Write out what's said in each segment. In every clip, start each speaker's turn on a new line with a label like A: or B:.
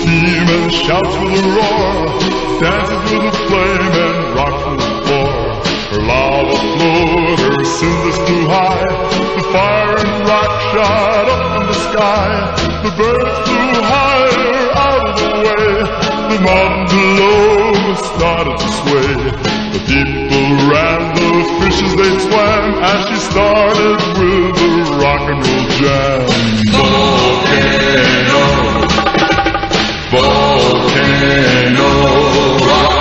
A: steam and shouts with a roar, dances with a flame and rocks with the floor. Her lava flowed, her cinders flew high, the fire and rock shot up in the sky. The birds flew higher out of the way, the mountain below started to sway. The people ran, the fishes they swam, as she started with the rock and roll jam. Volcano, volcano rock.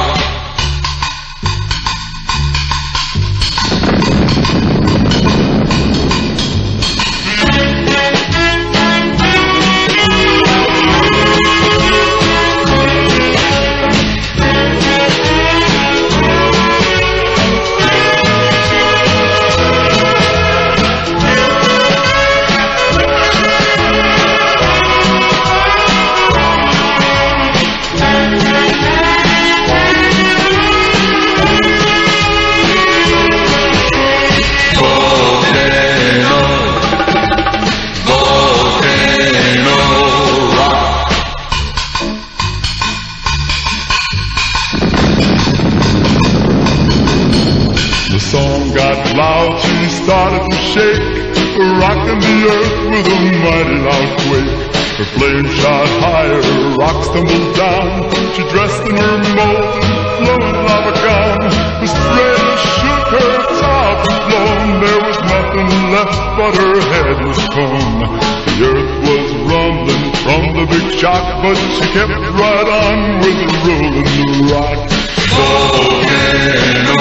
A: The song got loud, she started to shake, rocking the earth with a mighty loud quake. Her flame shot higher, rocks tumbled down. She dressed in her molten, flowing lava gown. The spray shook her top and blown. There was nothing left but her head was gone. The earth was rumbling from the big shock, but she kept right on with the rolling rock. Volcano,